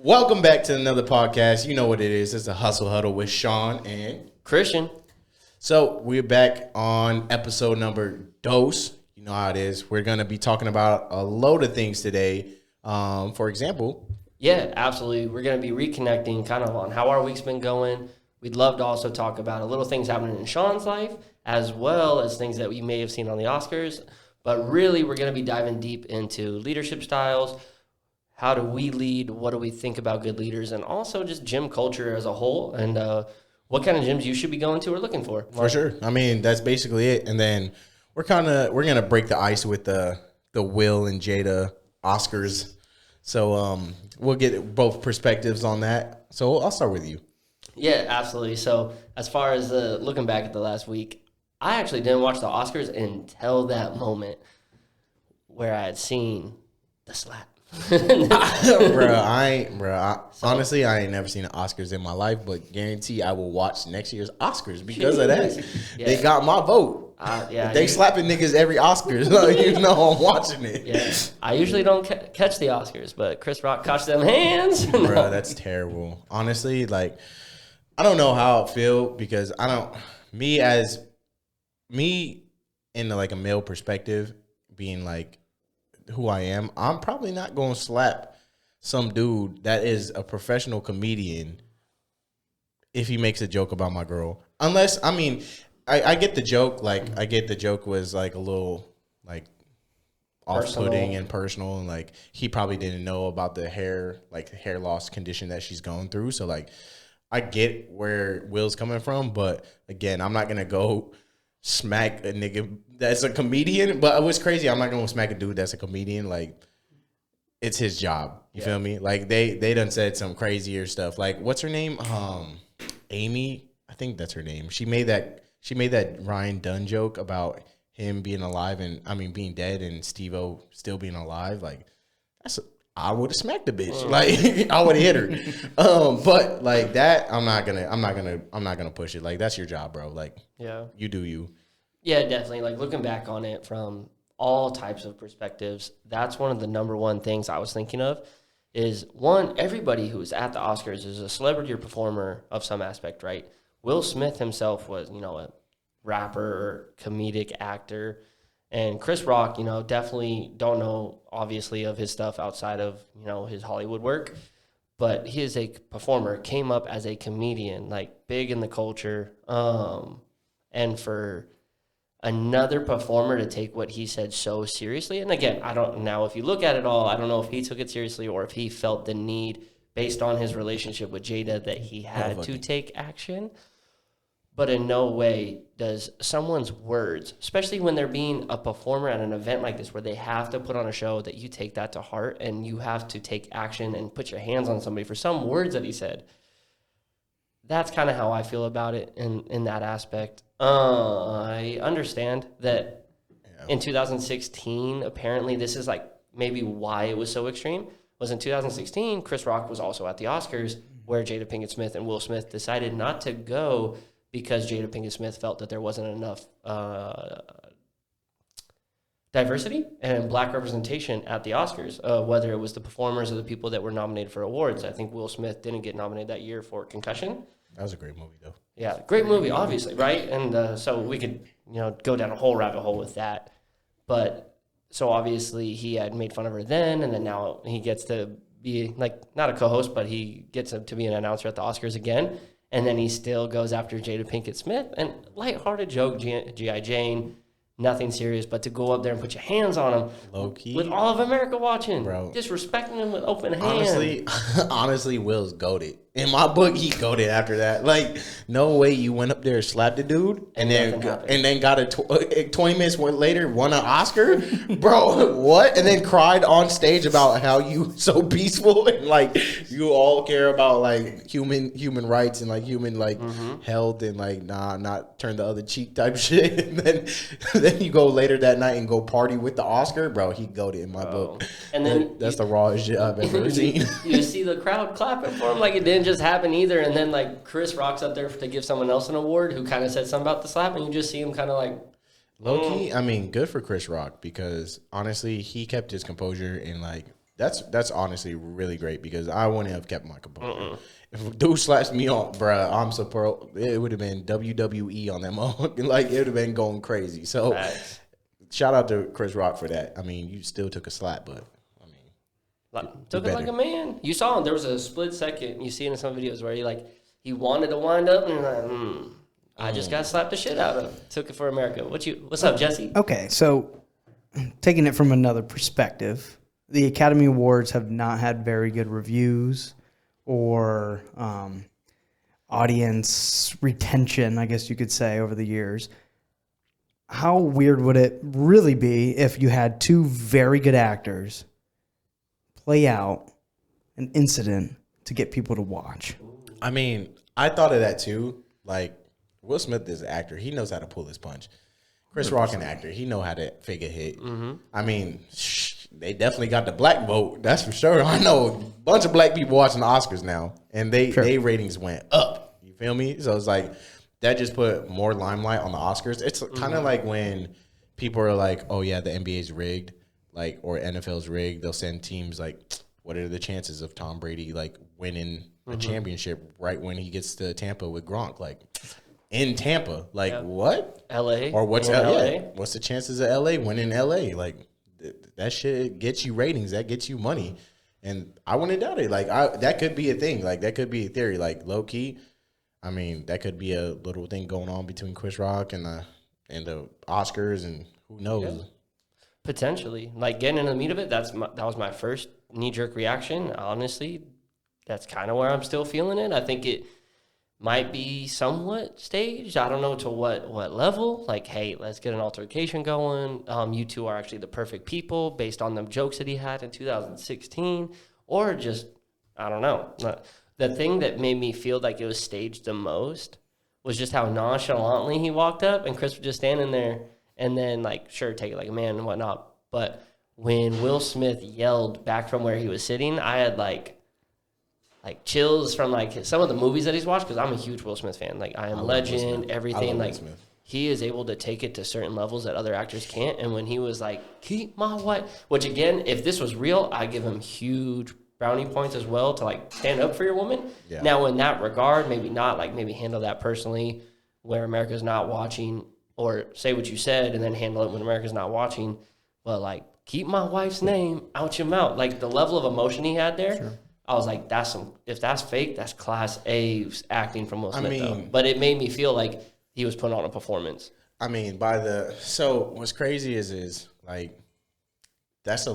Welcome back to another podcast. You know what it is. It's a Hustle Huddle with Shawn and Christian. So we're back on episode number dos. You know how it is. We're going to be talking about a load of things today. For example. Yeah, absolutely. We're going to be reconnecting kind of on how our week's been going. We'd love to also talk about a little things happening in Shawn's life, as well as things that we may have seen on the Oscars. But really, we're going to be diving deep into leadership styles. How do we lead? What do we think about good leaders? And also just gym culture as a whole. And what kind of gyms you should be going to or looking for. For sure. I mean, that's basically it. And then we're going to break the ice with the Will and Jada Oscars. So we'll get both perspectives on that. So I'll start with you. Yeah, absolutely. So as far as looking back at the last week, I actually didn't watch the Oscars until that moment where I had seen the slap. Honestly, I ain't never seen the Oscars in my life, but guarantee I will watch next year's Oscars because of that. Yeah. They got my vote. They slapping niggas every Oscar, so you know I'm watching it. Yeah, I usually don't catch the Oscars, but Chris Rock caught them hands. Bro, that's terrible. Honestly, like, I don't know how it feel because me in like a male perspective, being like who I am, I'm probably not going to slap some dude that is a professional comedian if he makes a joke about my girl. Unless, I mean, I get the joke. Like, I get the joke was like a little like off-putting and personal, and like he probably didn't know about the hair loss condition that she's going through. So like, I get where Will's coming from, but again, I'm not gonna go smack a nigga that's a comedian. But it was crazy. I'm not gonna smack a dude that's a comedian. Like, it's his job. You feel me? Like they done said some crazier stuff. Like, what's her name? Amy, I think that's her name. She made that Ryan Dunn joke about him being alive and being dead and Steve-O still being alive. Like, I would have smacked the bitch. Like, I would have hit her. But like that, I'm not gonna push it. Like, that's your job, bro. Like, yeah, you do you. Yeah, definitely. Like, looking back on it from all types of perspectives, that's one of the number one things I was thinking of. Is one, everybody who was at the Oscars is a celebrity or performer of some aspect, right? Will Smith himself was, a rapper or comedic actor. And Chris Rock, definitely don't know, obviously, of his stuff outside of, his Hollywood work. But he is a performer, came up as a comedian, like, big in the culture. And for another performer to take what he said so seriously, and again, I don't know, if you look at it all, I don't know if he took it seriously or if he felt the need, based on his relationship with Jada, that he had to take action. But in no way does someone's words, especially when they're being a performer at an event like this where they have to put on a show, that you take that to heart and you have to take action and put your hands on somebody for some words that he said. That's kind of how I feel about it in that aspect. I understand that in 2016, apparently this is like maybe why it was so extreme, was in 2016, Chris Rock was also at the Oscars where Jada Pinkett Smith and Will Smith decided not to go because Jada Pinkett Smith felt that there wasn't enough diversity and black representation at the Oscars, whether it was the performers or the people that were nominated for awards. I think Will Smith didn't get nominated that year for Concussion. That was a great movie, though. Yeah, great movie, obviously, right? And so we could, go down a whole rabbit hole with that. But so obviously he had made fun of her then, and then now he gets to be, like, not a co-host, but he gets to be an announcer at the Oscars again. And then he still goes after Jada Pinkett Smith. And lighthearted joke, G.I. Jane, nothing serious, but to go up there and put your hands on him. Low key. With all of America watching. Bro. Disrespecting him with open hands. Honestly, Will's goated. In my book, he goated after that. Like, no way you went up there and slapped a dude and then got 20 minutes later won an Oscar? Bro, what? And then cried on stage about how you so peaceful and like you all care about like human rights and like human health and like not turn the other cheek type shit. And then you go later that night and go party with the Oscar. Bro, he goated in my book. And then that's the rawest shit I've ever seen. You see the crowd clapping for him like it didn't just happen either. And then like Chris Rock's up there to give someone else an award who kind of said something about the slap, and you just see him kind of like low key. I mean, good for Chris Rock because honestly, he kept his composure and like That's honestly really great because I wouldn't have kept my composure. If a dude slaps me on, bruh, I'm surprised. It would have been WWE on that moment. Like, it would have been going crazy. So, Facts. shout out to Chris Rock for that. I mean, you still took a slap, but I mean, Took it like a man. You saw him. There was a split second. You see it in some videos where he wanted to wind up and he's like, I just got slapped the shit out of. Took it for America. What's up, Jesse? Okay, so taking it from another perspective, the Academy Awards have not had very good reviews or audience retention, I guess you could say, over the years. How weird would it really be if you had two very good actors play out an incident to get people to watch? I mean, I thought of that too. Like, Will Smith is an actor. He knows how to pull his punch. Chris Rock, an actor. He know how to fake a hit. I mean, they definitely got the black vote. That's for sure. I know a bunch of black people watching the Oscars now, and they ratings went up. You feel me? So it's like that just put more limelight on the Oscars. It's kind of like when people are like, "Oh yeah, the NBA's rigged," like, or NFL's rigged. They'll send teams like, "What are the chances of Tom Brady like winning a championship right when he gets to Tampa with Gronk?" Like, in Tampa, like what? LA Or what's LA? LA? What's the chances of LA winning LA? Like that shit gets you ratings, that gets you money, and I wouldn't doubt it. Like that could be a thing. Like that could be a theory. Like low key, I mean that could be a little thing going on between Chris Rock and the Oscars, and who knows? Yeah. Potentially, like getting into the meat of it. That was my first knee jerk reaction. Honestly, that's kind of where I'm still feeling it. I think it might be somewhat staged. I don't know to what level. Like, hey, let's get an altercation going. You two are actually the perfect people based on the jokes that he had in 2016. Or just, I don't know. The thing that made me feel like it was staged the most was just how nonchalantly he walked up and Chris was just standing there and then, like, sure, take it like a man and whatnot. But when Will Smith yelled back from where he was sitting, I had, like chills from like some of the movies that he's watched because I'm a huge Will Smith fan. Like I Am Legend, everything. Like he is able to take it to certain levels that other actors can't. And when he was like, "Keep my wife," which again, if this was real, I give him huge brownie points as well to like stand up for your woman. Yeah. Now in that regard, maybe not like maybe handle that personally where America's not watching, or say what you said and then handle it when America's not watching. But like keep my wife's name out your mouth. Like the level of emotion he had there. Sure. I was like, if that's fake, that's class A acting from Will Smith, though. But it made me feel like he was putting on a performance. I mean, so what's crazy is like, that's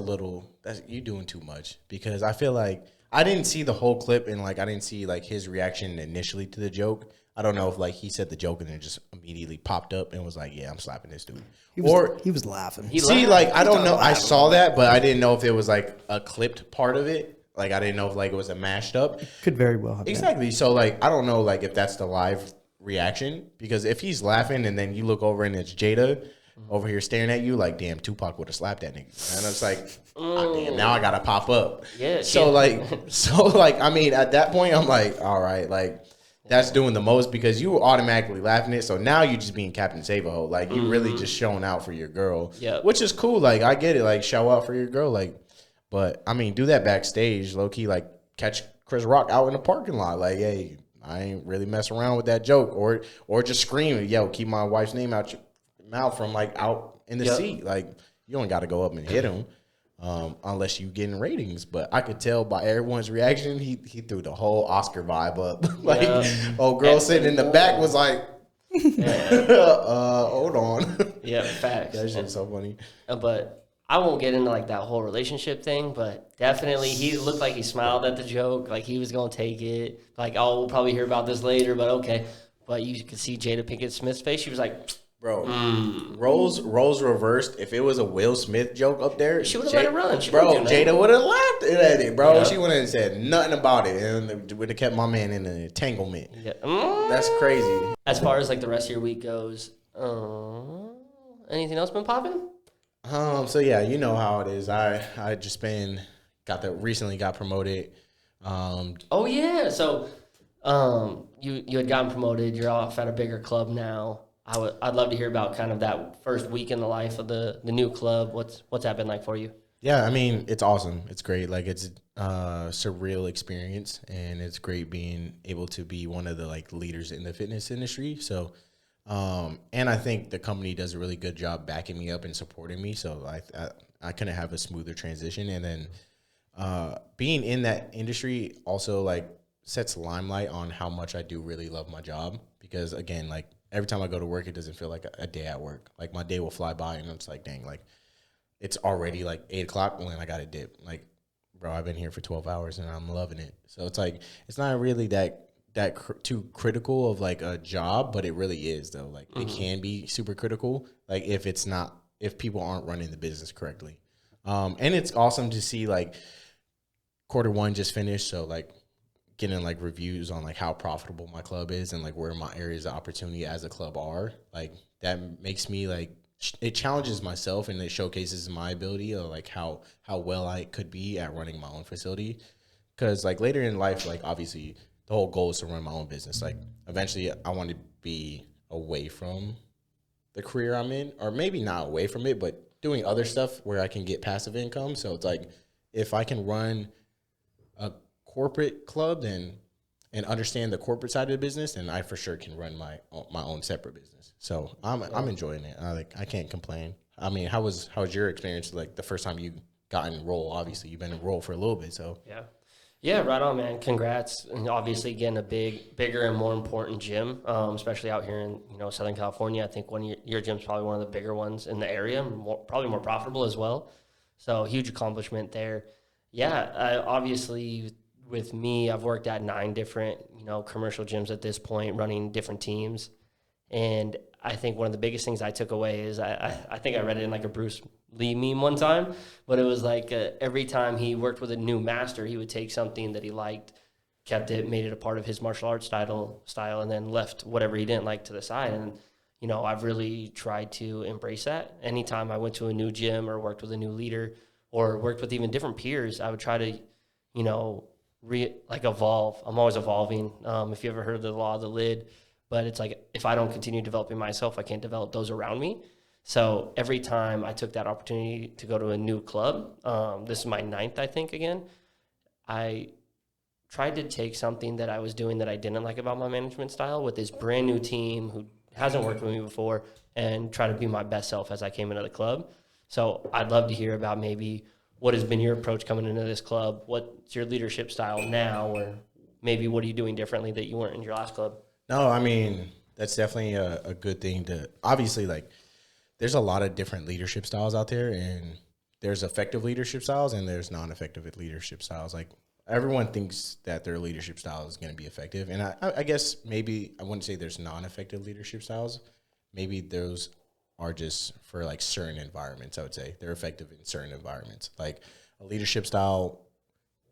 you doing too much because I feel like I didn't see the whole clip and like, I didn't see like his reaction initially to the joke. I don't know if like he said the joke and then just immediately popped up and was like, yeah, I'm slapping this dude. He was laughing. I don't know. I saw that, but I didn't know if it was like a clipped part of it. Like, I didn't know if, like, it was a mashed up. Could very well have been. Exactly. So, like, I don't know, like, if that's the live reaction. Because if he's laughing and then you look over and it's Jada over here staring at you, like, damn, Tupac would have slapped that nigga. And it's like, damn, now I got to pop up. Yeah. So, like, I mean, at that point, I'm like, all right, like, that's doing the most because you were automatically laughing it. So now you're just being Captain Save-A-Ho. Like, you really just showing out for your girl. Yeah. Which is cool. Like, I get it. Like, show out for your girl. Like, but, I mean, do that backstage, low-key, like, catch Chris Rock out in the parking lot. Like, hey, I ain't really mess around with that joke. Or just scream, yo, keep my wife's name out your mouth from, like, out in the seat. Like, you don't got to go up and hit him unless you getting ratings. But I could tell by everyone's reaction, he threw the whole Oscar vibe up. Like, old girl sitting in the back was like, hold on. Yeah, facts. That shit's so funny. But I won't get into like that whole relationship thing, but definitely he looked like he smiled at the joke, like he was gonna take it. Like, oh, we'll probably hear about this later, but okay. But you could see Jada Pinkett Smith's face. She was like, bro, roles reversed. If it was a Will Smith joke up there, she would have let it run. Jada would have laughed at it, bro. Yeah. She wouldn't have said nothing about it, and would have kept my man in an entanglement. Yeah. That's crazy. As far as like the rest of your week goes, anything else been popping? So yeah, you know how it is. I just recently got promoted. Oh yeah. So you had gotten promoted, you're off at a bigger club now. I'd love to hear about kind of that first week in the life of the new club. What's that been like for you? Yeah, I mean, it's awesome. It's great. Like, it's a surreal experience, and it's great being able to be one of the like leaders in the fitness industry. So, and I think the company does a really good job backing me up and supporting me. So I couldn't have a smoother transition. And then being in that industry also like sets limelight on how much I do really love my job. Because again, like every time I go to work, it doesn't feel like a day at work. Like my day will fly by, and it's like, dang, like it's already like 8 o'clock when I got to dip. Like, bro, I've been here for 12 hours and I'm loving it. So it's like, it's not really too critical of like a job, but it really is though. Like it can be super critical. Like if people aren't running the business correctly. And it's awesome to see like Q1 just finished. So like getting like reviews on like how profitable my club is and like where my areas of opportunity as a club are. Like that makes me like, it challenges myself and it showcases my ability of like how well I could be at running my own facility. Because like later in life, like obviously the whole goal is to run my own business. Like eventually I want to be away from the career I'm in, or maybe not away from it, but doing other stuff where I can get passive income. So it's like if I can run a corporate club then and understand the corporate side of the business, then I for sure can run my own separate business. So I'm enjoying it. I can't complain. I mean, how was your experience like the first time you got in role? Obviously, you've been in role for a little bit, so Yeah, right on, man. Congrats, and obviously getting a bigger and more important gym, especially out here in Southern California. I think your gym's probably one of the bigger ones in the area, probably more profitable as well. So huge accomplishment there. Yeah, obviously with me, I've worked at 9 different commercial gyms at this point, running different teams. And I think one of the biggest things I took away is I think I read it in like a Bruce Lee meme one time, but it was like every time he worked with a new master, he would take something that he liked, kept it, made it a part of his martial arts style, and then left whatever he didn't like to the side. And I've really tried to embrace that. Anytime I went to a new gym or worked with a new leader or worked with even different peers, I would try to evolve. I'm always evolving. If you ever heard of the law of the lid. But it's like if I don't continue developing myself, I can't develop those around me. So every time I took that opportunity to go to a new club, this is my 9th, I think, again, I tried to take something that I was doing that I didn't like about my management style with this brand new team who hasn't worked with me before and try to be my best self as I came into the club. So I'd love to hear about maybe what has been your approach coming into this club? What's your leadership style now? Or maybe what are you doing differently that you weren't in your last club? No, I mean, that's definitely a good thing to obviously like there's a lot of different leadership styles out there, and there's effective leadership styles and there's non-effective leadership styles. Like everyone thinks that their leadership style is going to be effective. And I guess maybe I wouldn't say there's non-effective leadership styles. Maybe those are just for like certain environments. I would say they're effective in certain environments. Like a leadership style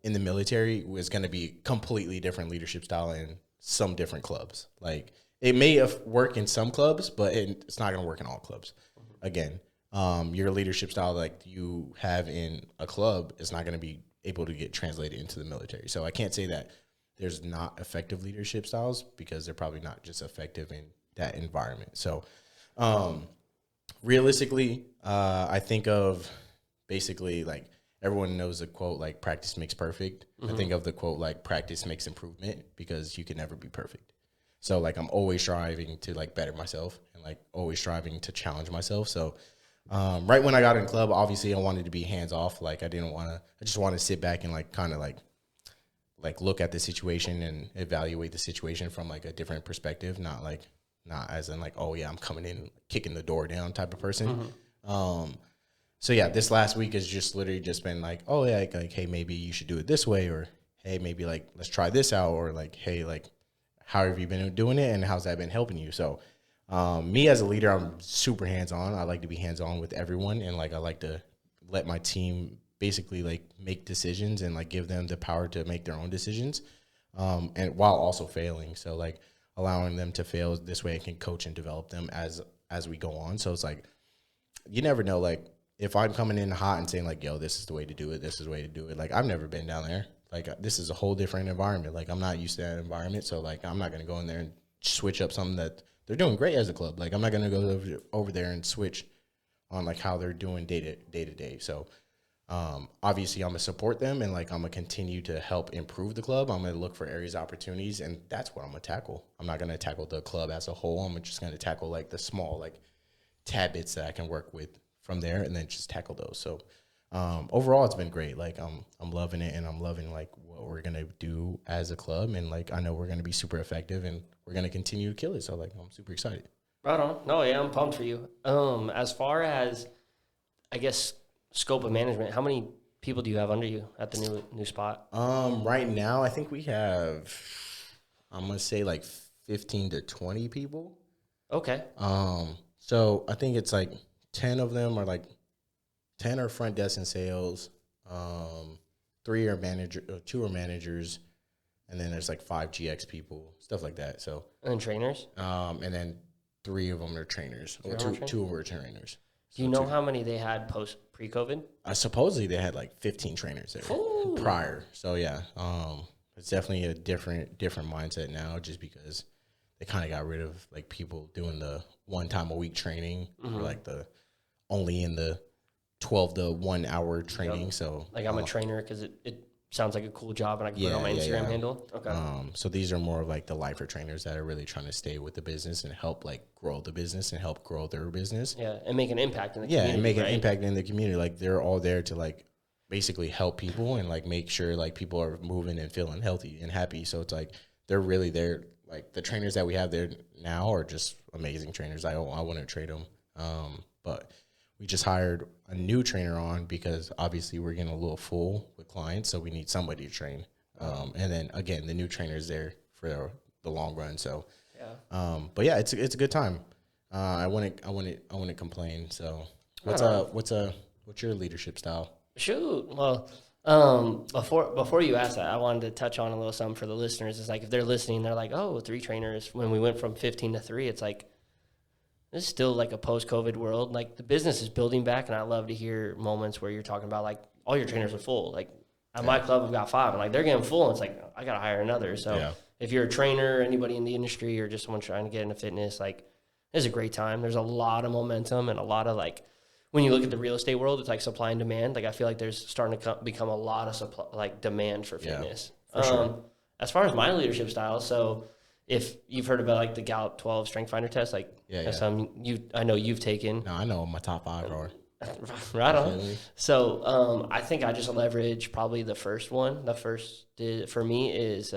in the military is going to be completely different leadership style in some different clubs. Like it may work in some clubs, but it's not going to work in all clubs. Again, your leadership style like you have in a club is not going to be able to get translated into the military. So I can't say that there's not effective leadership styles because they're probably not just effective in that environment. So realistically, I think of basically like everyone knows the quote like practice makes perfect. I think of the quote like practice makes improvement because you can never be perfect. So like I'm always striving to like better myself and like always striving to challenge myself. So right when I got in club, obviously I wanted to be hands off. Like I just want to sit back and like kind of like look at the situation and evaluate the situation from like a different perspective, not as in like, oh yeah, I'm coming in kicking the door down type of person. So yeah, this last week has just literally just been like, oh yeah, like hey, maybe you should do it this way, or hey, maybe like let's try this out, or like hey, like how have you been doing it, and how's that been helping you? So me as a leader, I'm super hands on. I like to be hands on with everyone, and like I like to let my team basically like make decisions and like give them the power to make their own decisions, and while also failing. So like allowing them to fail this way, I can coach and develop them as we go on. So it's like you never know, like. If I'm coming in hot and saying like, yo, this is the way to do it, this is the way to do it. Like I've never been down there. Like this is a whole different environment. Like I'm not used to that environment. So like, I'm not going to go in there and switch up something that they're doing great as a club. Like I'm not going to go over there and switch on like how they're doing day to day. So Obviously, I'm gonna support them and like I'm gonna continue to help improve the club. I'm gonna look for areas of opportunities, and that's what I'm gonna tackle. I'm not gonna tackle the club as a whole. I'm just gonna tackle like the small like tad bits that I can work with from there, and then just tackle those. So overall, it's been great. Like I'm loving it, and I'm loving like what we're gonna do as a club, and like I know we're gonna be super effective, and we're gonna continue to kill it. So like I'm super excited. Right on. No, yeah, I'm pumped for you. As far as, I guess, scope of management, how many people do you have under you at the new spot? Right now, I think we have, I'm gonna say like 15 to 20 people. Okay. So I think it's like 10 of them are like 10 are front desk and sales. 2 are managers, and then there's like 5 GX people, stuff like that. So And then trainers? and then 3 of them are trainers. Or two of them are trainers. Do you know how many they had pre-COVID? Supposedly they had like 15 trainers there prior. So yeah, it's definitely a different mindset now, just because they kind of got rid of like people doing the 1 time a week training or like the only in the 12 to 1 hour training. Yep. So like I'm a trainer because it sounds like a cool job, and I can put it on my Instagram handle. Okay. So these are more of like the lifer trainers that are really trying to stay with the business and help like grow the business and help grow their business. Yeah, and make an impact in the community. Yeah, and make an impact in the community. Like they're all there to like basically help people and like make sure like people are moving and feeling healthy and happy. So it's like they're really there. Like the trainers that we have there now are just amazing trainers. I wouldn't trade them. But we just hired a new trainer on because obviously we're getting a little full with clients, so we need somebody to train. And then again, the new trainer is there for the long run. So, but yeah, it's a good time. I wouldn't complain. So, what's your leadership style? Shoot, well, before you ask that, I wanted to touch on a little something for the listeners. It's like if they're listening, they're like, "Oh, 3 trainers." When we went from 15 to 3, it's like, this is still like a post-COVID world. Like the business is building back, and I love to hear moments where you're talking about like all your trainers are full. Like at my club, I've got 5, and like they're getting full. And it's like I gotta hire another. So if you're a trainer, anybody in the industry, or just someone trying to get into fitness, like it's a great time. There's a lot of momentum and a lot of like when you look at the real estate world, it's like supply and demand. Like I feel like there's starting to become a lot of supply, like demand for fitness. For sure. As far as my leadership style, so. If you've heard about like the Gallup 12 Strength Finder test, like that's something I know you've taken. No, I know my top 5 are. Right on. So I think I just leverage probably the first one. The first for me is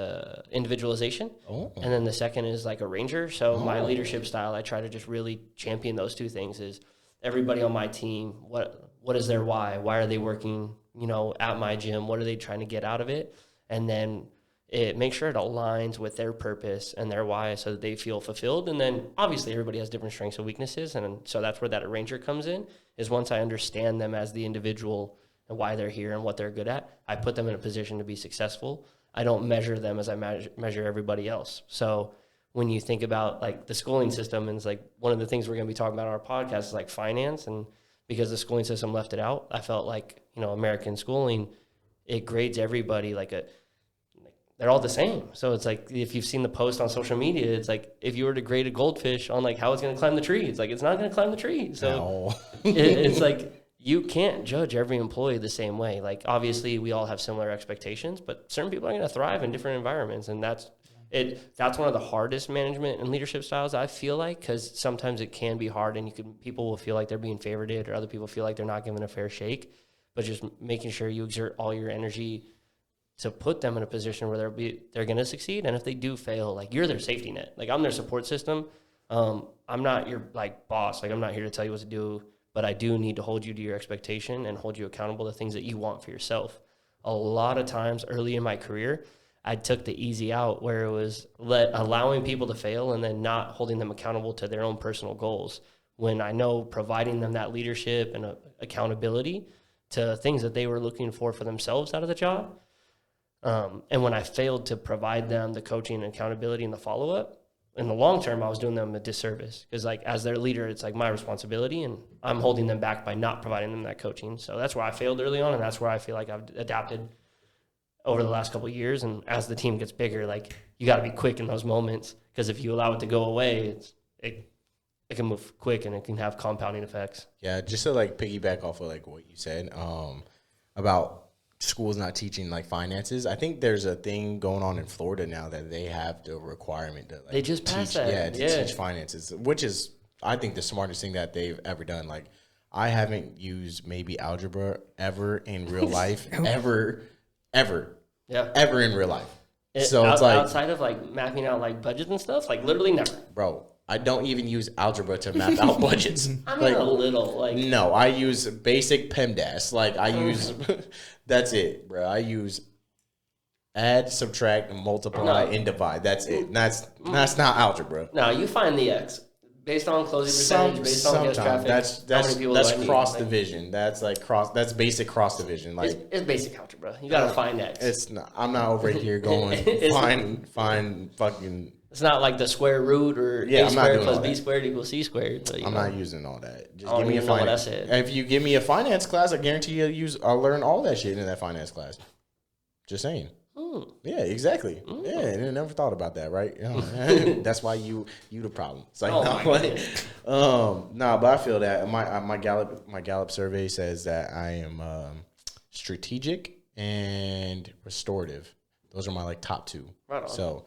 individualization, and then the second is like a ranger. So my leadership style, I try to just really champion those 2 things. Is everybody on my team, what is their why? Why are they working? At my gym, what are they trying to get out of it? And then it makes sure it aligns with their purpose and their why so that they feel fulfilled. And then obviously everybody has different strengths and weaknesses. And so that's where that arranger comes in, is once I understand them as the individual and why they're here and what they're good at, I put them in a position to be successful. I don't measure them as I measure everybody else. So when you think about like the schooling system, and it's like one of the things we're going to be talking about on our podcast is like finance. And because the schooling system left it out, I felt like, American schooling, it grades everybody like they're all the same. So it's like, if you've seen the post on social media, it's like, if you were to grade a goldfish on like how it's going to climb the tree, it's like, it's not going to climb the tree. So it's like, you can't judge every employee the same way. Like, obviously we all have similar expectations, but certain people are going to thrive in different environments. And that's one of the hardest management and leadership styles, I feel like, because sometimes it can be hard and people will feel like they're being favorited, or other people feel like they're not given a fair shake. But just making sure you exert all your energy to put them in a position where they're going to succeed. And if they do fail, like, you're their safety net. Like, I'm their support system. I'm not your like boss. Like, I'm not here to tell you what to do, but I do need to hold you to your expectation and hold you accountable to things that you want for yourself. A lot of times early in my career, I took the easy out, where it was allowing people to fail and then not holding them accountable to their own personal goals, when I know providing them that leadership and accountability to things that they were looking for themselves out of the job. And when I failed to provide them the coaching and accountability and the follow-up, in the long term, I was doing them a disservice, because like as their leader, it's like my responsibility, and I'm holding them back by not providing them that coaching. So that's where I failed early on, and that's where I feel like I've adapted over the last couple of years. And as the team gets bigger, like, you got to be quick in those moments, because if you allow it to go away, it can move quick and it can have compounding effects. Yeah, just to like piggyback off of like what you said, about schools not teaching like finances. I think there's a thing going on in Florida now that they have the requirement to like They just passed teach, that. teach finances, which is I think the smartest thing that they've ever done. Like I haven't used maybe algebra ever in real life, ever in real life. So it's like outside of like mapping out like budgets and stuff, like literally never. bro, I don't even use algebra to map out budgets. I mean, like, a little. Like no, I use basic PEMDAS. Like I use, that's it, bro. I use add, subtract, multiply, and divide. That's it. That's not algebra. no, you find the X based on closing percentage, based on guest traffic. That's cross division. That's like That's basic cross division. Like it's basic algebra. You gotta find X. it's not. I'm not over here going find fucking. It's not like the square root or Yeah, a I'm not squared doing plus all b that. squared equals c squared. So, I'm not using all that. Just I give don't me a even know what finance. I said. If you give me a finance class, I guarantee I'll learn all that shit in that finance class. Just saying. Yeah, exactly. Yeah, I never thought about that, right? That's why you the problem. It's like no, but I feel that my Gallup survey says that I am strategic and restorative. Those are my like top two. Right on. So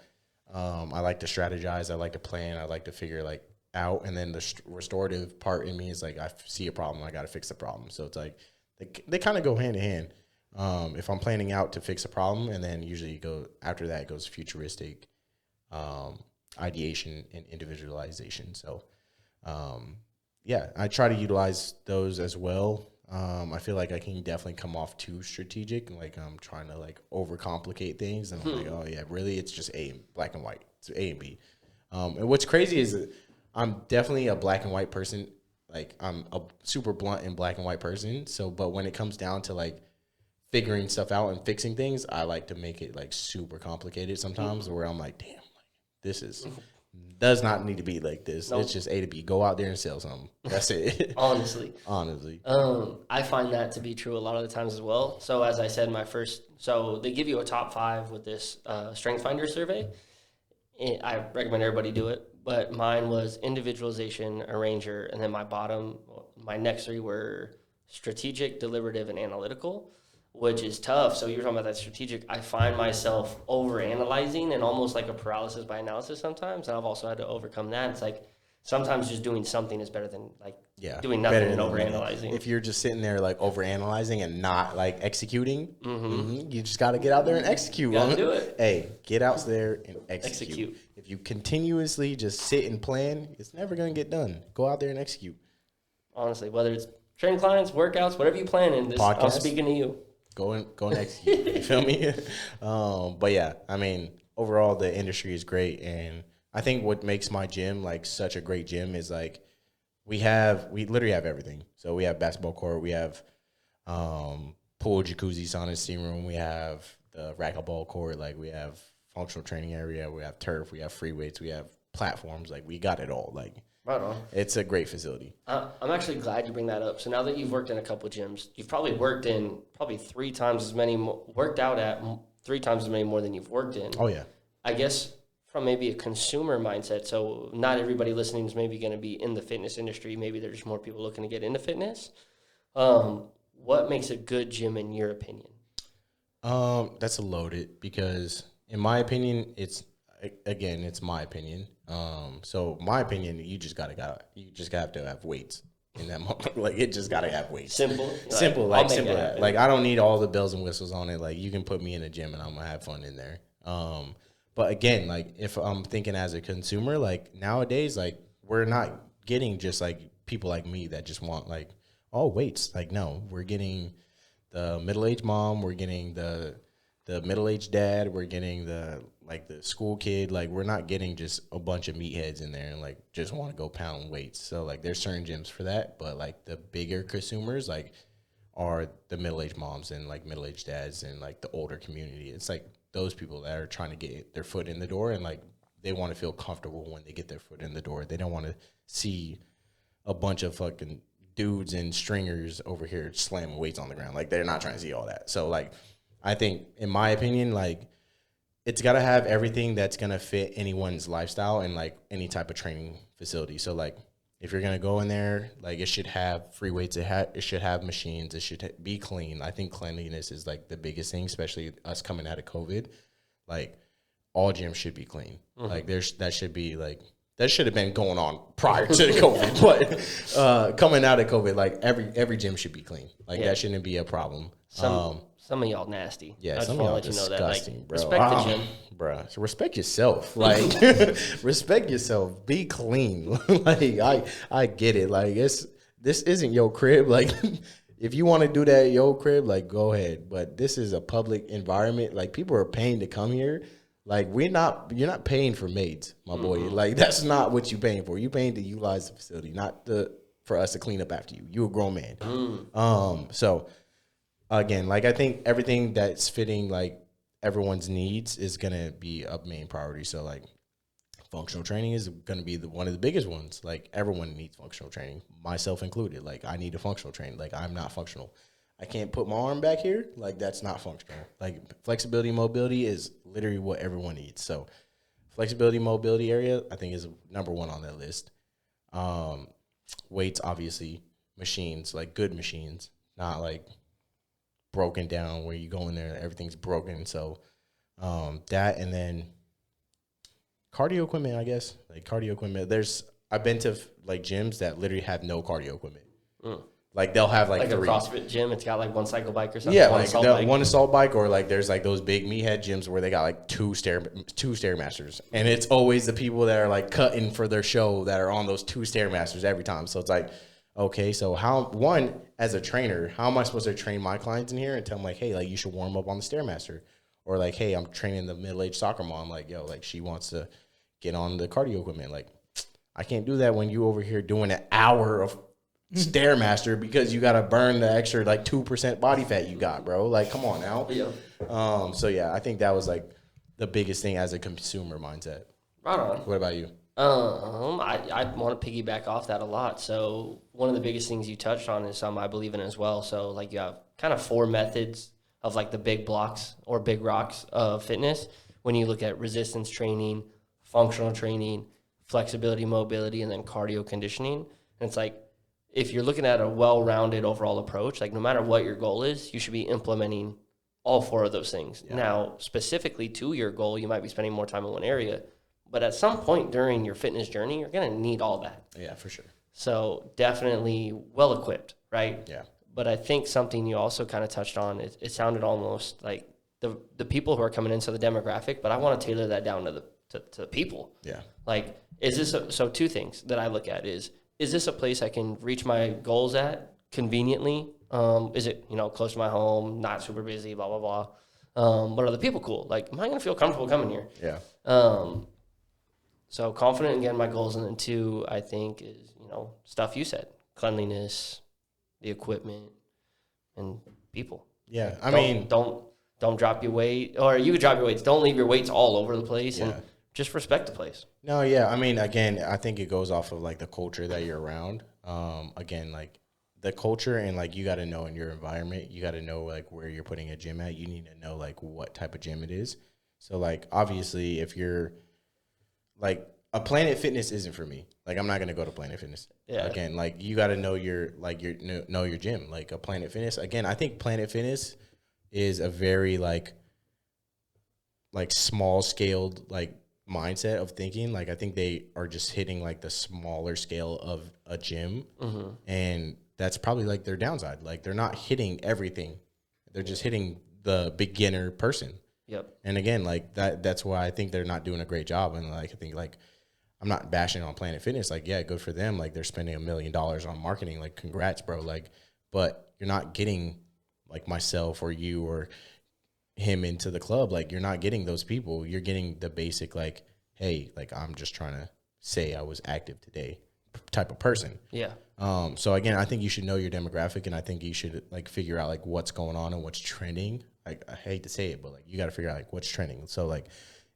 I like to strategize. I like to plan. I like to figure like out. And then the restorative part in me is like I see a problem. I got to fix the problem. So it's like they kind of go hand in hand. If I'm planning out to fix a problem, and then usually after that it goes futuristic, ideation and individualization. So, yeah, I try to utilize those as well. I feel like I can definitely come off too strategic, and like I'm trying to like overcomplicate things, and I'm like, oh yeah, really, it's just black and white. It's A and B. And what's crazy is that I'm definitely a black and white person. Like I'm a super blunt and black and white person. So, but when it comes down to like figuring stuff out and fixing things, I like to make it like super complicated sometimes, where I'm like, damn, like this does not need to be like this. Nope. It's just A to B. Go out there and sell something. That's it. Honestly. I find that to be true a lot of the times as well. So as I said, so they give you a top 5 with this Strength Finder survey. I recommend everybody do it, but mine was individualization, arranger, and then my next 3 were strategic, deliberative, and analytical, which is tough. So you were talking about that strategic. I find myself over-analyzing and almost like a paralysis by analysis sometimes, and I've also had to overcome that. It's like sometimes just doing something is better than like doing nothing and over-analyzing. If you're just sitting there like over-analyzing and not like executing, you just got to get out there and execute. Gotta do it. Hey, get out there and execute. If you continuously just sit and plan, it's never going to get done. Go out there and execute. Honestly, whether it's training clients, workouts, whatever you plan in, I'm speaking to you. Go and execute. You feel me? But yeah, I mean, overall the industry is great, and I think what makes my gym like such a great gym is like we literally have everything. So we have basketball court, we have pool, jacuzzi, sauna, steam room, we have the racquetball court, like we have functional training area, we have turf, we have free weights, we have platforms, like we got it all. Like right on. It's a great facility. I'm actually glad you bring that up. So now that you've worked in a couple of gyms, you've probably worked in 3 times as many, worked out at 3 times as many more than you've worked in. Oh, yeah. I guess from maybe a consumer mindset, so not everybody listening is maybe going to be in the fitness industry. Maybe there's more people looking to get into fitness. What makes a good gym in your opinion? That's a loaded, because in my opinion, it's my opinion. So my opinion, you just have to have weights in that moment. Like it just gotta have weights. Simple. Simple. Like I don't need all the bells and whistles on it. Like you can put me in a gym and I'm gonna have fun in there. But again, like if I'm thinking as a consumer, like nowadays, like we're not getting just like people like me that just want like, oh, weights. Like no, we're getting the middle-aged mom, we're getting the middle-aged dad, we're getting the school kid. Like we're not getting just a bunch of meatheads in there and like just want to go pound weights. So like there's certain gyms for that, but like the bigger consumers like are the middle-aged moms and like middle-aged dads and like the older community. It's like those people that are trying to get their foot in the door, and like they want to feel comfortable when they get their foot in the door. They don't want to see a bunch of fucking dudes in stringers over here slamming weights on the ground. Like they're not trying to see all that. So like I think in my opinion, like it's got to have everything that's going to fit anyone's lifestyle and like any type of training facility. So like if you're gonna go in there, like it should have free weights. It should have machines. It should be clean. I think cleanliness is like the biggest thing, especially us coming out of COVID. Like all gyms should be clean. Like that should be like that should have been going on prior to COVID, but coming out of COVID, like every gym should be clean. Like that shouldn't be a problem. Some of y'all nasty. Yeah, I just some of y'all want to let you know that. Like, disgusting, bro. respect the gym. Bro. So respect yourself. Like, respect yourself. Be clean. Like, I get it. Like, this isn't your crib. Like, if you want to do that at your crib, like, go ahead. But this is a public environment. Like, people are paying to come here. Like, you're not paying for maids, my boy. Like, that's not what you're paying for. You're paying to utilize the facility, not for us to clean up after you. You're a grown man. So again, like I think everything that's fitting like everyone's needs is gonna be a main priority. So like functional training is gonna be one of the biggest ones. Like everyone needs functional training, myself included. Like I need a functional training. Like I'm not functional. I can't put my arm back here. Like that's not functional. Like flexibility, mobility is literally what everyone needs. So flexibility, mobility area, I think is number one on that list. Weights, obviously, machines, like good machines, not like broken down where you go in there everything's broken. So that, and then cardio equipment, I guess. Like cardio equipment, I've been to like gyms that literally have no cardio equipment. Like they'll have like a three. CrossFit gym, it's got like one cycle bike or something. Yeah, like one assault bike, or like there's like those big meathead gyms where they got like two Stairmasters, and it's always the people that are like cutting for their show that are on those two Stairmasters every time. So it's like, okay, so as a trainer, how am I supposed to train my clients in here and tell them like, hey, like you should warm up on the Stairmaster, or like, hey, I'm training the middle-aged soccer mom, like, yo, like she wants to get on the cardio equipment. Like, I can't do that when you over here doing an hour of Stairmaster because you got to burn the extra like 2% body fat you got, bro. Like, come on now. Yeah. So yeah, I think that was like the biggest thing as a consumer mindset. Right on. What about you? I want to piggyback off that a lot. So one of the biggest things you touched on is something I believe in as well. So like you have kind of 4 methods of like the big blocks or big rocks of fitness. When you look at resistance training, functional training, flexibility, mobility, and then cardio conditioning. And it's like, if you're looking at a well-rounded overall approach, like no matter what your goal is, you should be implementing all 4 of those things. Yeah. Now, specifically to your goal, you might be spending more time in one area, but at some point during your fitness journey, you're going to need all that. Yeah, for sure. So definitely well-equipped, right? Yeah. But I think something you also kind of touched on, it sounded almost like the people who are coming into the demographic, but I want to tailor that down to the people. Yeah. Like, is this so 2 things that I look at is this a place I can reach my goals at conveniently? Is it, close to my home, not super busy, blah, blah, blah. But are the people cool? Like, am I going to feel comfortable coming here? Yeah. So confident in getting my goals. And then 2, I think is, stuff you said, cleanliness, the equipment, and people. Yeah. Don't drop your weight, or you could drop your weights. Don't leave your weights all over the place. Yeah. And just respect the place. No, yeah. I mean, again, I think it goes off of like the culture that you're around. Again, like the culture, and like you got to know in your environment, you got to know like where you're putting a gym at. You need to know like what type of gym it is. So like obviously, if you're like a Planet Fitness isn't for me. Like I'm not gonna go to Planet Fitness. Yeah. Again, like you got to know your gym. Like a Planet Fitness. Again, I think Planet Fitness is a very like small scaled like mindset of thinking. Like I think they are just hitting like the smaller scale of a gym, and that's probably like their downside. Like they're not hitting everything; they're just hitting the beginner person. Yep. And again, like that's why I think they're not doing a great job. And like I think like I'm not bashing on Planet Fitness. Like yeah, good for them. Like they're spending $1 million on marketing. Like congrats, bro. Like, but you're not getting like myself or you or him into the club. Like you're not getting those people. You're getting the basic like, hey, like I'm just trying to say I was active today type of person. Yeah. So again, I think you should know your demographic, and I think you should like figure out like what's going on and what's trending. Like I hate to say it, but like you got to figure out like what's trending. So like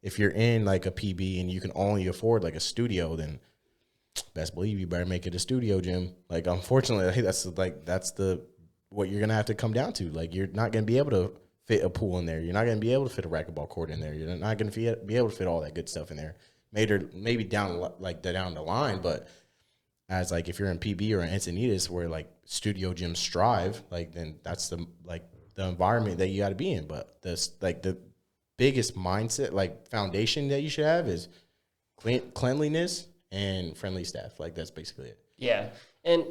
if you're in like a PB and you can only afford like a studio, then best believe you better make it a studio gym. Like unfortunately, that's what you're gonna have to come down to. Like you're not gonna be able to fit a pool in there. You're not going to be able to fit a racquetball court in there. You're not going to be able to fit all that good stuff in there. Maybe down the line, but as like if you're in PB or in Encinitas where like studio gyms strive, like then that's the environment that you got to be in. But this like the biggest mindset, like foundation that you should have is cleanliness and friendly staff. Like that's basically it. Yeah, and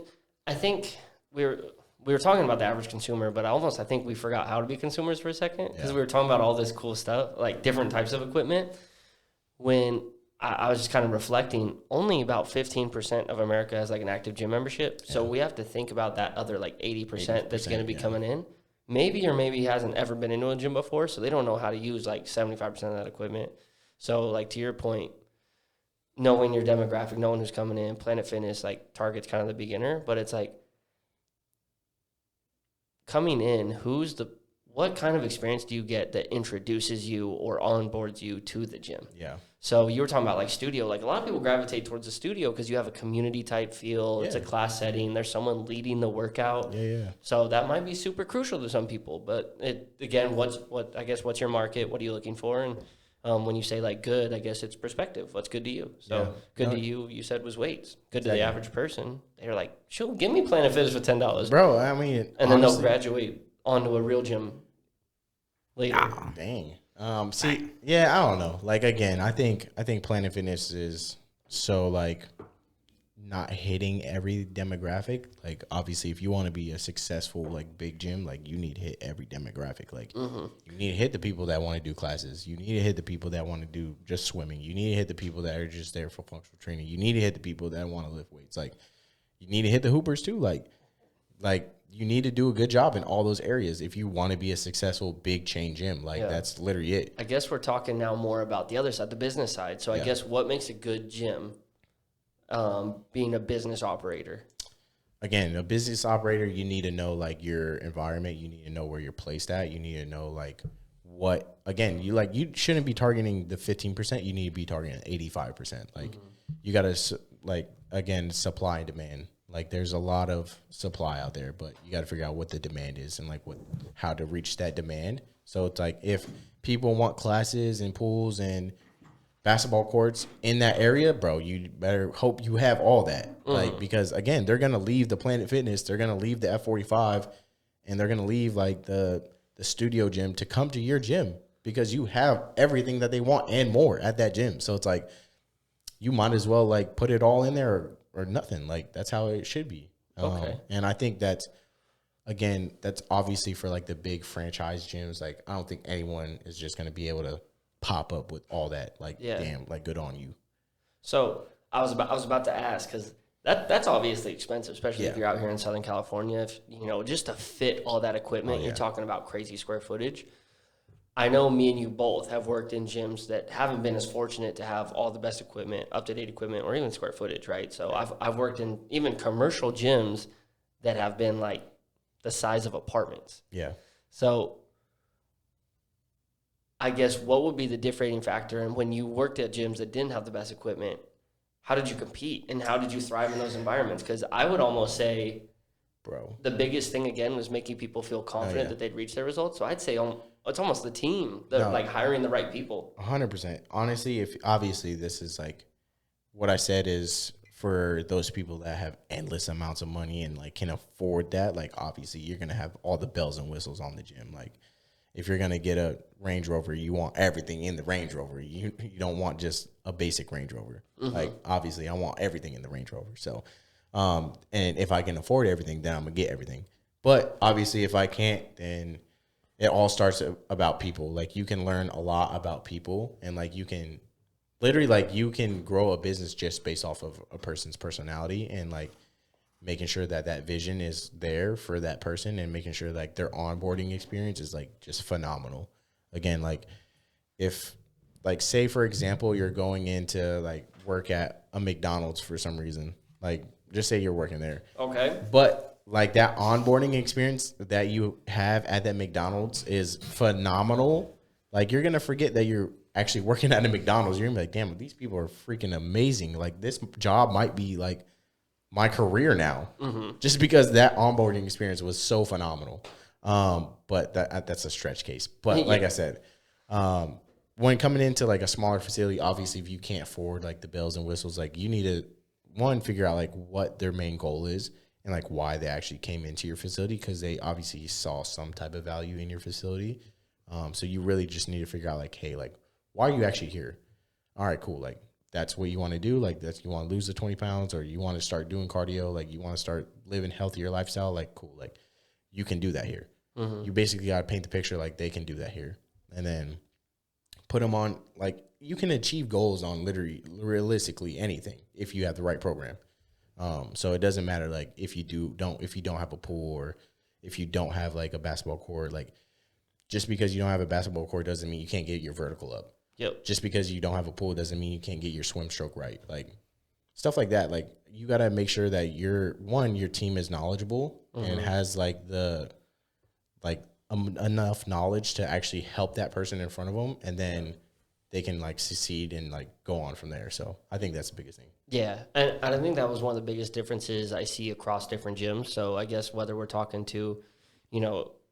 I think we were talking about the average consumer, but I think we forgot how to be consumers for a second because we were talking about all this cool stuff, like different types of equipment. When I was just kind of reflecting, only about 15% of America has like an active gym membership. So we have to think about that other like 80% that's going to be coming in. Maybe hasn't ever been into a gym before, so they don't know how to use like 75% of that equipment. So like to your point, knowing your demographic, knowing who's coming in, Planet Fitness, like targets kind of the beginner, but it's like coming in, what kind of experience do you get that introduces you or onboards you to the gym? Yeah. So you were talking about like studio, like a lot of people gravitate towards the studio because you have a community type feel. It's a class setting. There's someone leading the workout. Yeah. So that might be super crucial to some people, but what's your market? What are you looking for? And when you say like good, I guess it's perspective. What's good to you? So good to you said was weights. Good to the average person. They're like, sure, give me Planet Fitness for $10. Bro, I mean, and then they'll graduate onto a real gym later. Dang. I don't know. Like again, I think Planet Fitness is so like not hitting every demographic. Like obviously if you want to be a successful like big gym, like you need to hit every demographic. Like you need to hit the people that want to do classes. You need to hit the people that want to do just swimming. You need to hit the people that are just there for functional training. You need to hit the people that want to lift weights. Like you need to hit the hoopers too. Like you need to do a good job in all those areas if you want to be a successful big chain gym. Like that's literally it. I guess we're talking now more about the other side, the business side. So I guess what makes a good gym, being a business operator? Again, a business operator, you need to know like your environment. You need to know where you're placed at. You need to know like what, again, you shouldn't be targeting the 15%. You need to be targeting 85%. Like you got to like, again, supply and demand. Like there's a lot of supply out there, but you got to figure out what the demand is and like how to reach that demand. So it's like if people want classes and pools and basketball courts in that area, bro, you better hope you have all that. Like because again, they're gonna leave the Planet Fitness, they're gonna leave the F45, and they're gonna leave like the studio gym to come to your gym because you have everything that they want and more at that gym. So it's like you might as well like put it all in there or nothing. Like that's how it should be. And I think that's obviously for like the big franchise gyms. Like I don't think anyone is just going to be able to pop up with all that. Like damn, like good on you. So I was about to ask because that's obviously expensive, especially if you're out here in Southern California. If just to fit all that equipment, you're talking about crazy square footage. I know me and you both have worked in gyms that haven't been as fortunate to have all the best equipment, up-to-date equipment, or even square footage, right? So I've worked in even commercial gyms that have been like the size of apartments. Yeah. So I guess what would be the differentiating factor? And when you worked at gyms that didn't have the best equipment, how did you compete and how did you thrive in those environments? Because I would almost say, bro, the biggest thing again was making people feel confident that they'd reach their results. So I'd say it's almost the team, like hiring the right people. 100%. Honestly, obviously this is like what I said is for those people that have endless amounts of money and like can afford that. Like obviously you're gonna have all the bells and whistles on the gym. Like if you're gonna get a Range Rover, you want everything in the Range Rover. You don't want just a basic Range Rover. Like obviously I want everything in the Range Rover. So and if I can afford everything, then I'm gonna get everything. But obviously if I can't, then it all starts about people. Like you can learn a lot about people and like you can literally like you can grow a business just based off of a person's personality and like making sure that vision is there for that person and making sure like their onboarding experience is like just phenomenal. Again, like if like say for example, you're going into like work at a McDonald's for some reason, like just say you're working there. Okay. But like that onboarding experience that you have at that McDonald's is phenomenal. Like you're going to forget that you're actually working at a McDonald's. You're going to be like, damn, these people are freaking amazing. Like this job might be like my career now just because that onboarding experience was so phenomenal. But that's a stretch case. But like I said, when coming into like a smaller facility, obviously if you can't afford like the bells and whistles, like you need to one, figure out like what their main goal is and like why they actually came into your facility, because they obviously saw some type of value in your facility. So you really just need to figure out like, hey, like, why are you actually here? All right, cool. Like, that's what you want to do. Like, that's, you want to lose the 20 pounds, or you want to start doing cardio. Like, you want to start living healthier lifestyle. Like, cool. Like, you can do that here. You basically got to paint the picture like they can do that here. And then put them on, like, you can achieve goals on literally, realistically anything if you have the right program. So it doesn't matter, like, if you don't have a pool, or if you don't have like a basketball court. Like, just because you don't have a basketball court doesn't mean you can't get your vertical up. Yep. Just because you don't have a pool doesn't mean you can't get your swim stroke right. Like, stuff like that. Like, you got to make sure that your team is knowledgeable and has like enough knowledge to actually help that person in front of them, and then they can like succeed and like go on from there. So I think that's the biggest thing. Yeah, and I think that was one of the biggest differences I see across different gyms. So I guess whether we're talking to,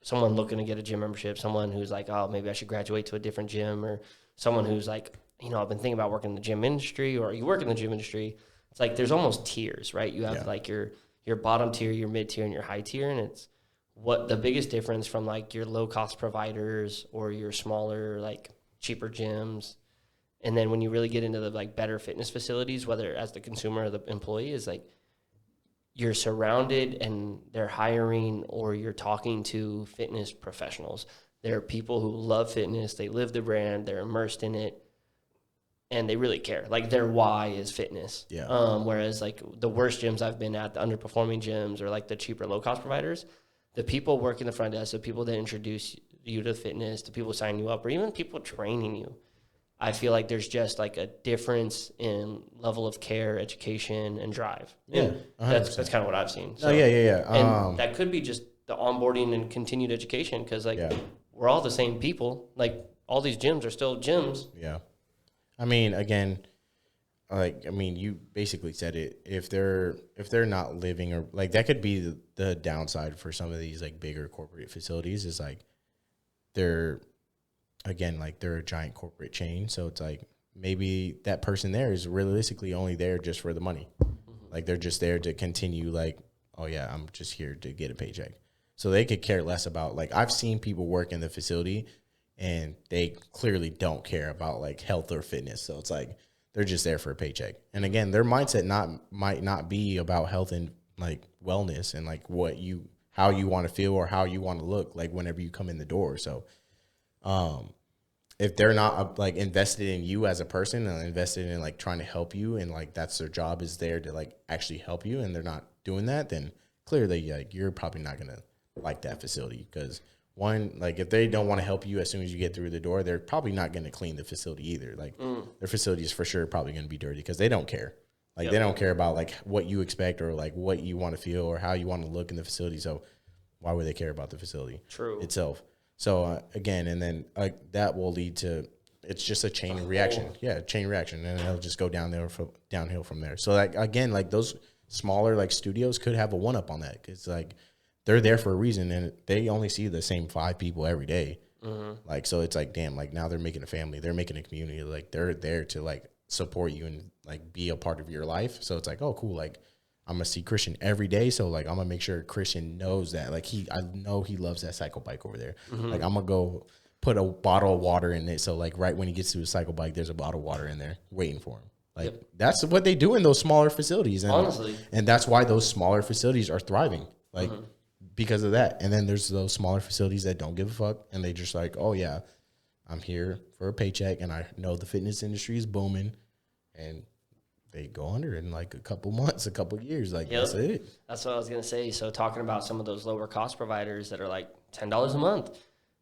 someone looking to get a gym membership, someone who's like, oh, maybe I should graduate to a different gym, or someone who's like, I've been thinking about working in the gym industry, or you work in the gym industry. It's like there's almost tiers, right? You have like your bottom tier, your mid tier, and your high tier, and it's what the biggest difference from like your low cost providers or your smaller, like cheaper gyms. And then when you really get into the like better fitness facilities, whether as the consumer or the employee, is like you're surrounded and they're hiring, or you're talking to fitness professionals. There are people who love fitness. They live the brand. They're immersed in it, and they really care. Like, their why is fitness. Yeah. Whereas like the worst gyms I've been at, the underperforming gyms, or like the cheaper low cost providers, the people working the front desk, the people that introduce you to fitness, the people signing you up, or even people training you, I feel like there's just like a difference in level of care, education, and drive. Yeah, that's kind of what I've seen. So, yeah. And that could be just the onboarding and continued education, because like we're all the same people. Like, all these gyms are still gyms. Yeah. I mean, again, you basically said it. If they're not living, or like, that could be the downside for some of these like bigger corporate facilities, is like they're a giant corporate chain. So it's like, maybe that person there is realistically only there just for the money. Like, they're just there to continue, like, oh yeah, I'm just here to get a paycheck. So they could care less about, like, I've seen people work in the facility and they clearly don't care about like health or fitness. So it's like, they're just there for a paycheck. And again, their mindset might not be about health and like wellness and like how you want to feel or how you want to look like whenever you come in the door. So if they're not like invested in you as a person and invested in like trying to help you, and like that's their job, is there to like actually help you, and they're not doing that, then clearly like you're probably not going to like that facility. Because one, like, if they don't want to help you as soon as you get through the door, they're probably not going to clean the facility either. Like, their facility is for sure probably going to be dirty, because they don't care. Like, they don't care about like what you expect or like what you want to feel or how you want to look in the facility. So why would they care about the facility itself? So again, and then that will lead to, it's just a chain reaction. Yeah, chain reaction, and it'll just go downhill from there. So like, again, like those smaller like studios could have a one up on that, because like they're there for a reason, and they only see the same 5 people every day. Like, so it's like, damn, like now they're making a family, they're making a community, like they're there to like support you and like be a part of your life. So it's like, oh cool, like I'm gonna see Christian every day, so like I'm gonna make sure Christian knows that like I know he loves that cycle bike over there. Like, I'm gonna go put a bottle of water in it, so like right when he gets to his cycle bike, there's a bottle of water in there waiting for him. Like, that's what they do in those smaller facilities, and honestly, and that's why those smaller facilities are thriving, like because of that. And then there's those smaller facilities that don't give a fuck, and they just like, oh yeah, I'm here for a paycheck, and I know the fitness industry is booming, and they go under in like a couple months, a couple years. Like, that's it. That's what I was going to say. So talking about some of those lower cost providers that are like $10 a month,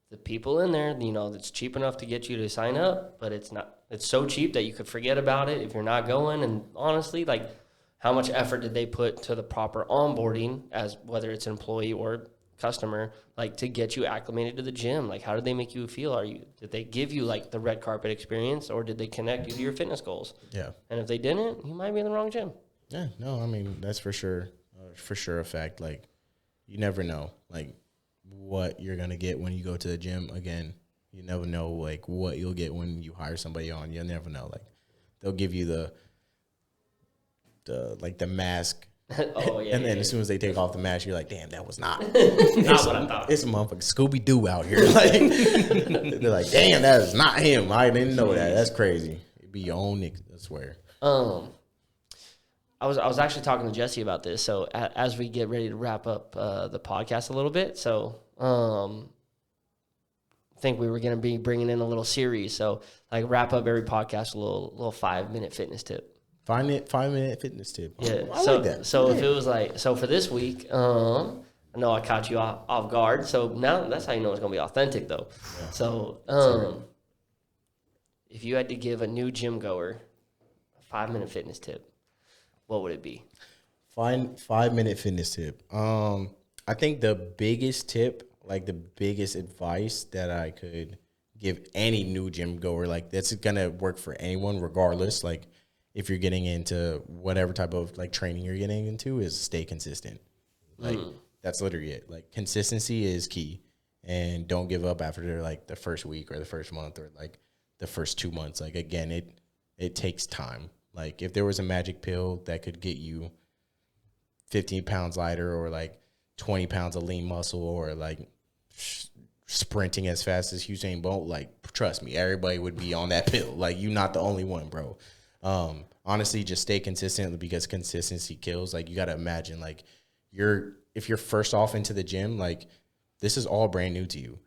the people in there, that's cheap enough to get you to sign up, but it's not, it's so cheap that you could forget about it if you're not going. And honestly, like, how much effort did they put to the proper onboarding, as whether it's employee or customer, like to get you acclimated to the gym? Like, how did they make you feel? Did they give you like the red carpet experience, or did they connect you to your fitness goals? Yeah. And if they didn't, you might be in the wrong gym. Yeah, no, I mean, that's for sure a fact. Like, you never know like what you're gonna get when you go to the gym. Again, you never know like what you'll get when you hire somebody on. You'll never know. Like, they'll give you the mask. Oh yeah. And then yeah, as soon as they take off the mask, you're like, damn, that was not. not what I thought. It's a motherfucking Scooby Doo out here. Like they're like, damn, that is not him. I didn't know that. That's crazy. It'd be your own nigga, I swear. I was actually talking to Jesse about this. So as we get ready to wrap up the podcast a little bit, so I think we were going to be bringing in a little series. So like wrap up every podcast a little 5-minute fitness tip. 5-minute fitness tip. Yeah. I so like that. so Yeah. if it was like for this week, I know I caught you off guard. So now that's how you know it's going to be authentic though. Yeah. So if you had to give a new gym goer a 5-minute fitness tip, what would it be? 5-minute fitness tip. I think the biggest tip, like the biggest advice that I could give any new gym goer, like that's gonna work for anyone regardless. Like if you're getting into whatever type of like training you're getting into, is stay consistent. Like that's literally it. Like consistency is key, and don't give up after like the first week or the first month or like the first 2 months. Like again, it takes time. Like if there was a magic pill that could get you 15 pounds lighter or like 20 pounds of lean muscle or like sprinting as fast as Usain Bolt, like trust me, everybody would be on that pill. Like you're not the only one, bro. Honestly, just stay consistent because consistency kills. Like you got to imagine like if you're first off into the gym, like this is all brand new to you.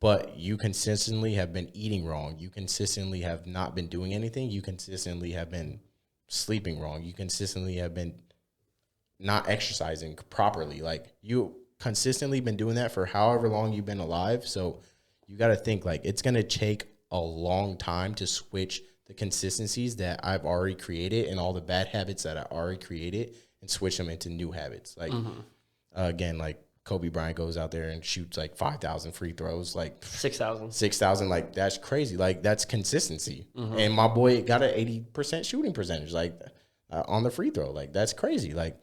But you consistently have been eating wrong. You consistently have not been doing anything. You consistently have been sleeping wrong. You consistently have been not exercising properly. Like you consistently been doing that for however long you've been alive. So you got to think like it's going to take a long time to switch the consistencies that I've already created and all the bad habits that I already created and switch them into new habits. Like, again, like, Kobe Bryant goes out there and shoots like 5,000 free throws, like 6,000. Like that's crazy. Like that's consistency. And my boy got an 80% shooting percentage, like on the free throw. Like that's crazy. Like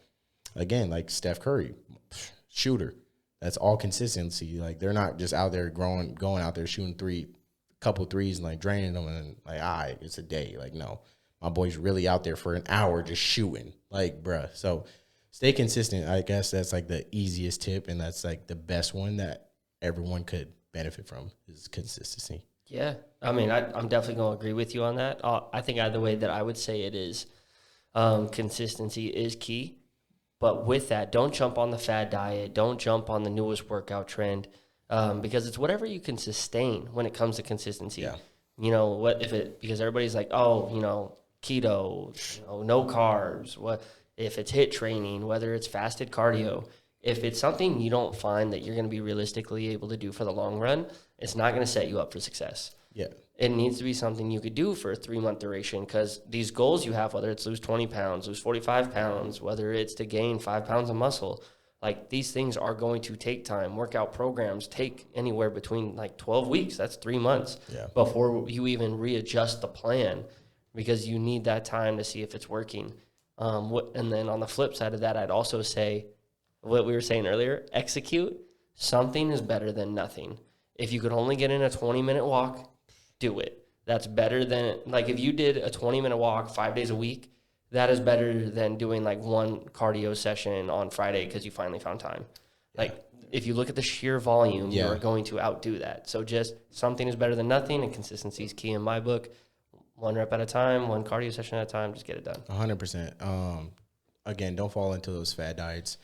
again, like Steph Curry, shooter. That's all consistency. Like they're not just out there going out there shooting couple threes and like draining them and like, it's a day. Like no, my boy's really out there for an hour just shooting. Like bruh. So stay consistent. I guess that's like the easiest tip, and that's like the best one that everyone could benefit from is consistency. Yeah. I mean, I'm definitely going to agree with you on that. I think either way that I would say it is consistency is key. But with that, don't jump on the fad diet. Don't jump on the newest workout trend because it's whatever you can sustain when it comes to consistency. Yeah. You know, because everybody's like, oh, you know, keto, no carbs, if it's HIIT training, whether it's fasted cardio, if it's something you don't find that you're going to be realistically able to do for the long run, it's not going to set you up for success. Yeah. It needs to be something you could do for a 3-month duration because these goals you have, whether it's lose 20 pounds, lose 45 pounds, whether it's to gain 5 pounds of muscle, like these things are going to take time. Workout programs take anywhere between like 12 weeks, that's 3 months, before you even readjust the plan because you need that time to see if it's working. And then on the flip side of that, I'd also say what we were saying earlier, execute. Something is better than nothing. If you could only get in a 20-minute walk, do it. That's better than, like if you did a 20-minute walk 5 days a week, that is better than doing like one cardio session on Friday because you finally found time. Like if you look at the sheer volume, you're going to outdo that. So just something is better than nothing, and consistency is key in my book. 1 rep at a time, 1 cardio session at a time, just get it done. 100%. Again, don't fall into those fad diets.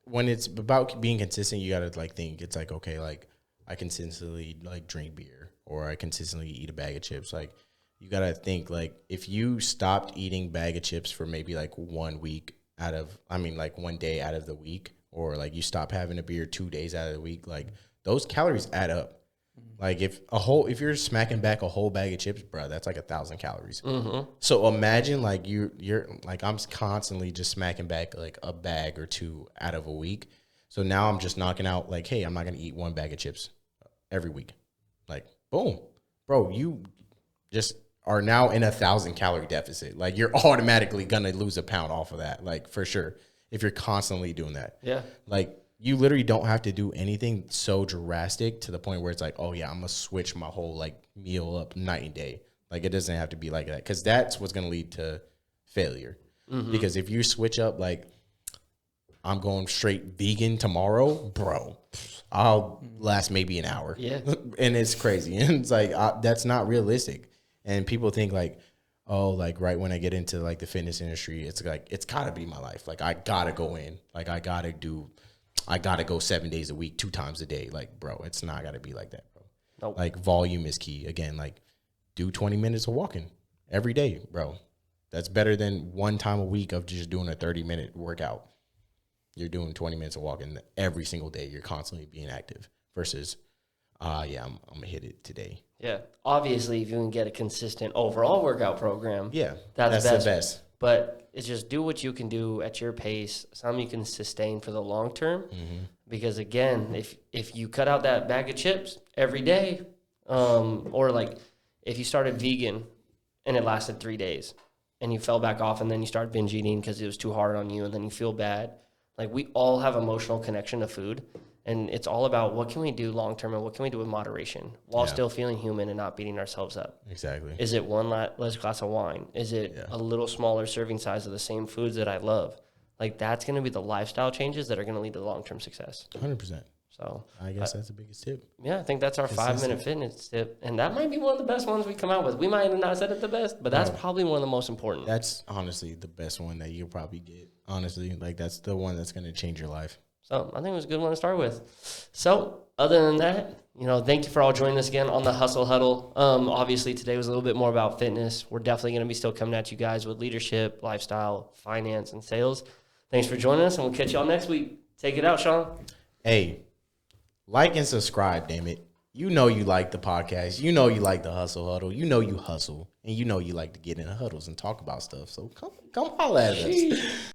When it's about being consistent, you gotta like think it's like, okay, like I consistently like drink beer or I consistently eat a bag of chips. Like you gotta think like if you stopped eating bag of chips for maybe like 1 week like 1 day out of the week, or like you stop having a beer 2 days out of the week, like those calories add up. Like if you're smacking back a whole bag of chips, bro, that's like 1,000 calories. So imagine like you're like I'm constantly just smacking back like a bag or 2 out of a week. So now I'm just knocking out like, hey, I'm not gonna eat 1 bag of chips every week. Like boom, bro, you just are now in 1,000 calorie deficit. Like you're automatically gonna lose a pound off of that, like for sure, if you're constantly doing that. Yeah, like. You literally don't have to do anything so drastic to the point where it's like, oh, yeah, I'm going to switch my whole, like, meal up night and day. Like, it doesn't have to be like that because that's what's going to lead to failure. Because if you switch up, like, I'm going straight vegan tomorrow, bro, I'll last maybe an hour. Yeah. And it's crazy. And it's like, that's not realistic. And people think like, oh, like right when I get into like the fitness industry, it's like, it's gotta be my life. Like I gotta go in, like I gotta go 7 days a week, 2 times a day. Like, bro, it's not gotta be like that, bro. Nope. Like volume is key. Again, like do 20 minutes of walking every day, bro. That's better than one time a week of just doing a 30-minute workout. You're doing 20 minutes of walking every single day. You're constantly being active versus, yeah, I'm going to hit it today. Yeah. Obviously, if you can get a consistent overall workout program, Yeah, that's the best. But it's just do what you can do at your pace, something you can sustain for the long term. Because, again, if you cut out that bag of chips every day, or like if you started vegan and it lasted 3 days and you fell back off and then you started binge eating because it was too hard on you and then you feel bad. Like, we all have emotional connection to food, and it's all about what can we do long-term and what can we do with moderation while still feeling human and not beating ourselves up. Exactly. Is it one less glass of wine? Is it a little smaller serving size of the same foods that I love? Like, that's going to be the lifestyle changes that are going to lead to long-term success. 100%. So I guess that's the biggest tip. yeah, I think that's our 5-minute fitness tip. And that might be one of the best ones we come out with. We might have not said it the best, but that's probably one of the most important. That's honestly the best one that you'll probably get. Honestly, like that's the one that's going to change your life. So I think it was a good one to start with. So other than that, thank you for all joining us again on the Hustle Huddle. Obviously today was a little bit more about fitness. We're definitely going to be still coming at you guys with leadership, lifestyle, finance, and sales. Thanks for joining us, and we'll catch y'all next week. Take it out, Shawn. Hey, like and subscribe, damn it. You know you like the podcast. You know you like the Hustle Huddle. You know you hustle. And you know you like to get in the huddles and talk about stuff. So come holler at us.